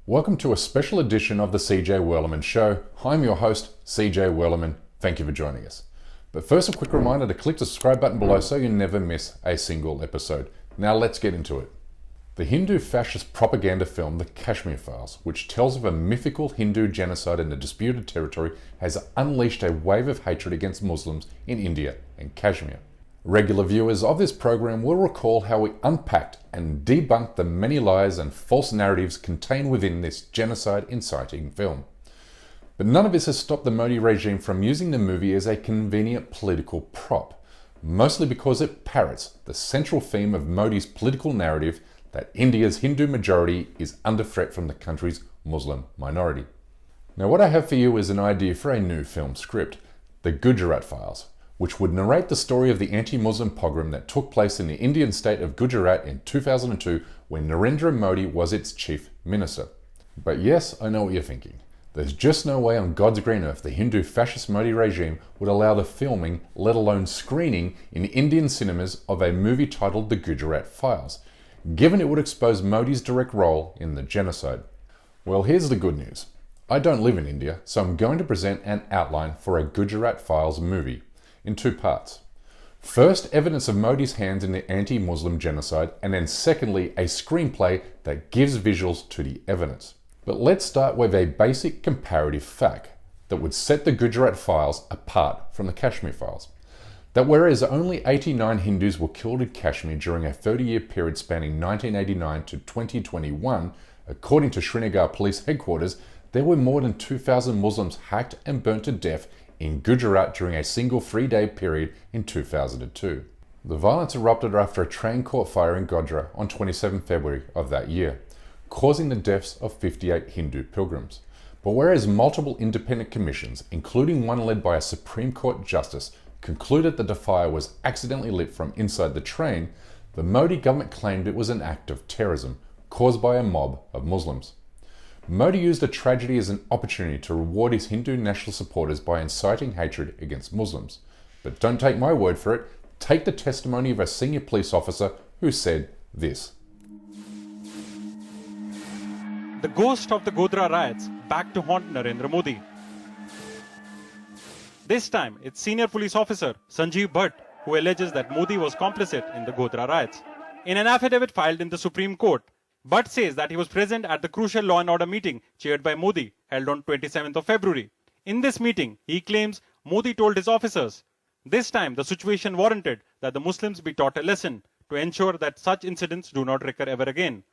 Welcome to a special edition of the CJ Werleman Show. I'm your host, CJ Werleman. Thank you for joining us. But first, a quick reminder to click the subscribe button below so you never miss a single episode. Now let's get into it. The Hindu fascist propaganda film The Kashmir Files, which tells of a mythical Hindu genocide in the disputed territory, has unleashed a wave of hatred against Muslims in India and Kashmir. Regular viewers of this program will recall how we unpacked and debunked the many lies and false narratives contained within this genocide-inciting film. But none of this has stopped the Modi regime from using the movie as a convenient political prop, mostly because it parrots the central theme of Modi's political narrative that India's Hindu majority is under threat from the country's Muslim minority. Now, what I have for you is an idea for a new film script, The Gujarat Files, which would narrate the story of the anti-Muslim pogrom that took place in the Indian state of Gujarat in 2002 when Narendra Modi was its chief minister. But yes, I know what you're thinking. There's just no way on God's green earth the Hindu fascist Modi regime would allow the filming, let alone screening, in Indian cinemas of a movie titled The Gujarat Files, given it would expose Modi's direct role in the genocide. Well, here's the good news. I don't live in India, so I'm going to present an outline for a Gujarat Files movie in two parts. First, evidence of Modi's hands in the anti-Muslim genocide, and then secondly, a screenplay that gives visuals to the evidence. But let's start with a basic comparative fact that would set the Gujarat Files apart from the Kashmir Files. That whereas only 89 Hindus were killed in Kashmir during a 30-year period spanning 1989 to 2021, according to Srinagar Police Headquarters, there were more than 2,000 Muslims hacked and burnt to death in Gujarat during a single 3-day period in 2002. The violence erupted after a train caught fire in Godhra on 27 February of that year, causing the deaths of 58 Hindu pilgrims. But whereas multiple independent commissions, including one led by a Supreme Court justice, concluded that the fire was accidentally lit from inside the train, the Modi government claimed it was an act of terrorism caused by a mob of Muslims. Modi used the tragedy as an opportunity to reward his Hindu national supporters by inciting hatred against Muslims. But don't take my word for it, take the testimony of a senior police officer who said this. The ghost of the Godhra riots back to haunt Narendra Modi. This time, it's senior police officer Sanjeev Bhatt who alleges that Modi was complicit in the Godhra riots. In an affidavit filed in the Supreme Court, Bhatt says that he was present at the crucial law and order meeting chaired by Modi, held on 27th of February. In this meeting, he claims Modi told his officers, this time the situation warranted that the Muslims be taught a lesson to ensure that such incidents do not recur ever again.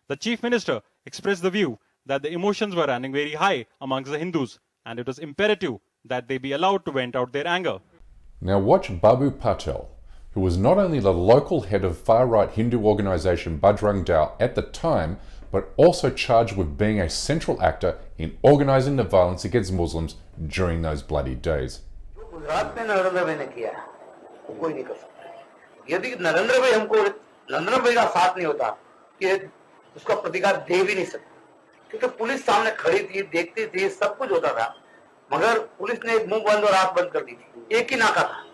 The chief minister expressed the view that the emotions were running very high amongst the Hindus and it was imperative that they be allowed to vent out their anger. Now watch Babu Patel, who was not only the local head of far-right Hindu organisation Bajrang Dal at the time, but also charged with being a central actor in organising the violence against Muslims during those bloody days. Gujarat में नरेंद्र भाई ने किया है वो कोई नहीं कर सकता। यदि नरेंद्र भाई का साथ नहीं होता कि उसका प्रतिकार दे भी नहीं सकते, क्योंकि पुलिस सामने खड़ी थी, देखती थी, सब कुछ होता था, मगर पुलिस ने मुंह बंद और आंख बंद कर दी थी। एक ही नाका था,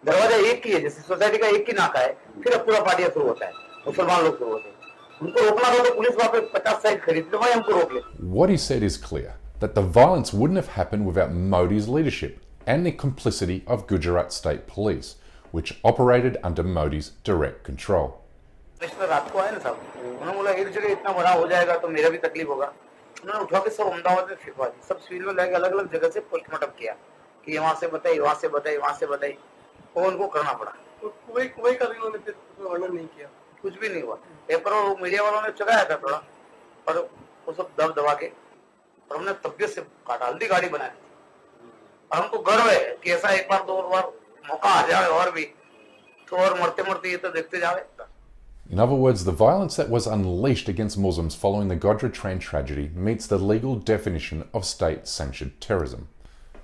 दरवाजा एक ही है, जैसे सोसाइटी का एक ही नाका है, फिर अब पूरा पार्टियां शुरू होता है, मुसलमान लोग शुरू होते हैं। उनको रोकना था तो पुलिस वहां पे 50 साइड खड़ी थी, तो भाई हमको रोक ले। What he said is clear, that the violence wouldn't have happened without Modi's leadership and the complicity of Gujarat State Police, which operated under Modi's direct control. रात को आए ना साहब, उन्होंने बोला एक जगह इतना बड़ा हो जाएगा तो मेरा भी तकलीफ होगा। उन्होंने उठा के सब अहमदाबाद में फिरवा दी, सब सिविल में लेके अलग अलग जगह से पोस्टमार्टम किया कि वहां से बताई, वहां से बताई, वहां से बताई, और उनको करना पड़ा। कोई का उन्होंने फिर ऑर्डर नहीं किया, कुछ भी नहीं हुआ। पेपर और मीडिया वालों ने चलाया था थोड़ा, पर वो सब दब दबा के, और हमने तबियत से काटा, हल्दी गाड़ी बनाई। और हमको गर्व है कि ऐसा एक बार दो बार मौका आ जाए और भी, तो और मरते मरते ये तो देखते जाए। In other words, the violence that was unleashed against Muslims following the Godhra train tragedy meets the legal definition of state-sanctioned terrorism.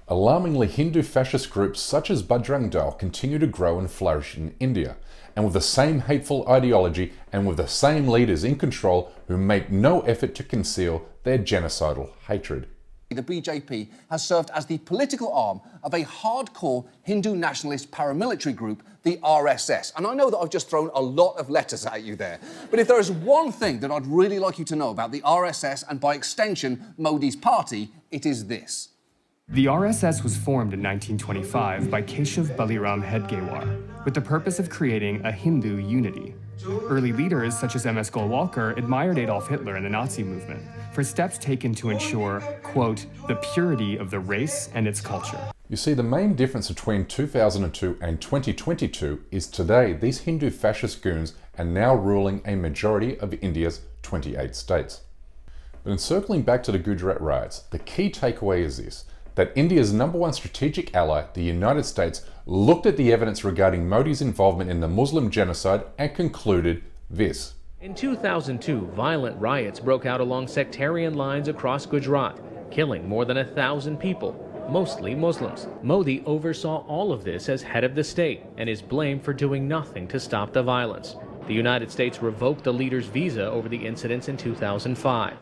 Alarmingly, Hindu fascist groups such as Bajrang Dal continue to grow and flourish in India, and with the same hateful ideology and with the same leaders in control who make no effort to conceal their genocidal hatred. The BJP has served as the political arm of a hardcore Hindu nationalist paramilitary group, the RSS. And I know that I've just thrown a lot of letters at you there, but if there is one thing that I'd really like you to know about the RSS, and by extension, Modi's party, it is this. The RSS was formed in 1925 by Keshav Baliram Hedgewar with the purpose of creating a Hindu unity. Early leaders such as M.S. Golwalkar admired Adolf Hitler and the Nazi movement for steps taken to ensure, quote, the purity of the race and its culture. You see, the main difference between 2002 and 2022 is today these Hindu fascist goons are now ruling a majority of India's 28 states. But in circling back to the Gujarat riots, the key takeaway is this: that India's #1 strategic ally, the United States, looked at the evidence regarding Modi's involvement in the Muslim genocide and concluded this. In 2002, violent riots broke out along sectarian lines across Gujarat, killing more than 1,000 people, mostly Muslims. Modi oversaw all of this as head of the state and is blamed for doing nothing to stop the violence. The United States revoked the leader's visa over the incidents in 2005.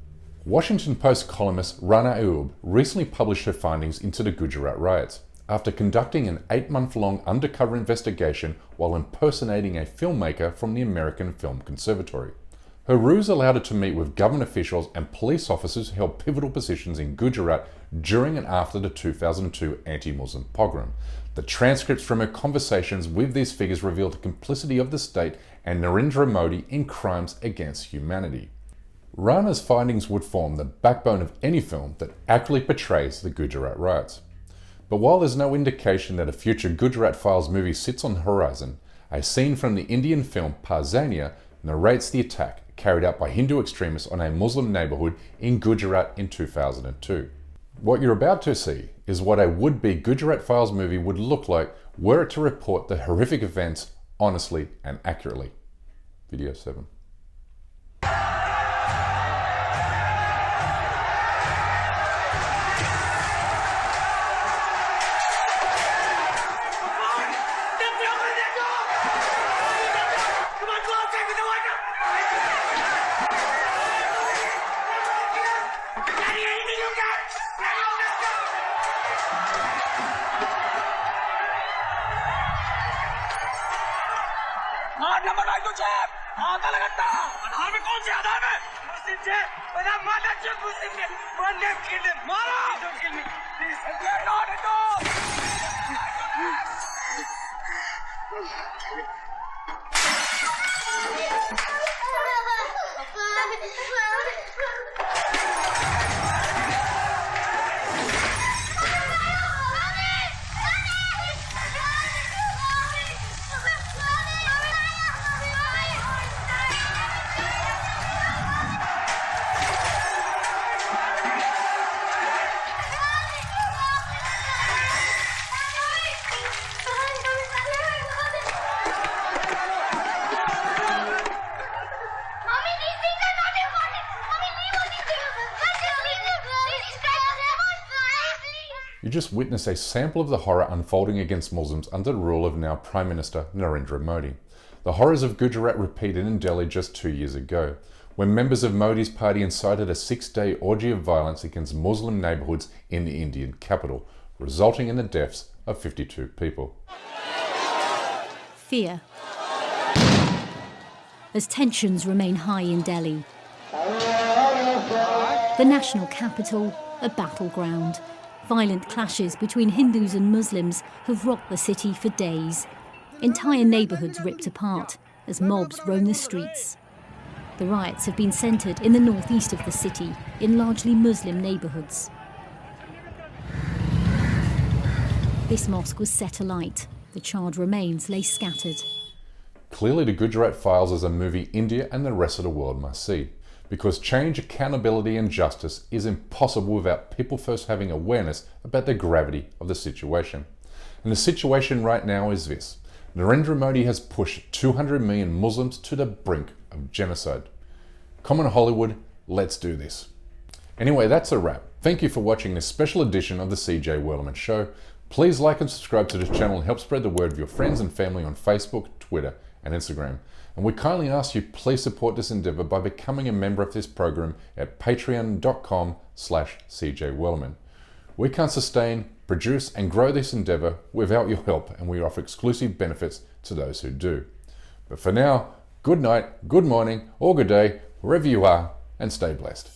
Washington Post columnist Rana Ayub recently published her findings into the Gujarat riots after conducting an 8-month-long undercover investigation while impersonating a filmmaker from the American Film Conservatory. Her ruse allowed her to meet with government officials and police officers who held pivotal positions in Gujarat during and after the 2002 anti-Muslim pogrom. The transcripts from her conversations with these figures revealed the complicity of the state and Narendra Modi in crimes against humanity. Rana's findings would form the backbone of any film that accurately portrays the Gujarat riots. But while there's no indication that a future Gujarat Files movie sits on the horizon, a scene from the Indian film Parzania narrates the attack carried out by Hindu extremists on a Muslim neighborhood in Gujarat in 2002. What you're about to see is what a would-be Gujarat Files movie would look like were it to report the horrific events honestly and accurately. Video 7. You just witnessed a sample of the horror unfolding against Muslims under the rule of now Prime Minister Narendra Modi. The horrors of Gujarat repeated in Delhi just 2 years ago, when members of Modi's party incited a 6-day orgy of violence against Muslim neighborhoods in the Indian capital, resulting in the deaths of 52 people. Fear. As tensions remain high in Delhi. The national capital, a battleground. Violent clashes between Hindus and Muslims have rocked the city for days. Entire neighbourhoods ripped apart as mobs roam the streets. The riots have been centred in the northeast of the city, in largely Muslim neighbourhoods. This mosque was set alight. The charred remains lay scattered. Clearly, the Gujarat Files is a movie India and the rest of the world must see, because change, accountability and justice is impossible without people first having awareness about the gravity of the situation. And the situation right now is this: Narendra Modi has pushed 200 million Muslims to the brink of genocide. Come on Hollywood, let's do this. Anyway, that's a wrap. Thank you for watching this special edition of the CJ Wellerman Show. Please like and subscribe to this channel and help spread the word with your friends and family on Facebook, Twitter and Instagram. And we kindly ask you please support this endeavor by becoming a member of this program at patreon.com/CJ Wellerman. we can't sustain, produce and grow this endeavour without your help, and we offer exclusive benefits to those who do. But for now, good night, good morning or good day, wherever you are, and stay blessed.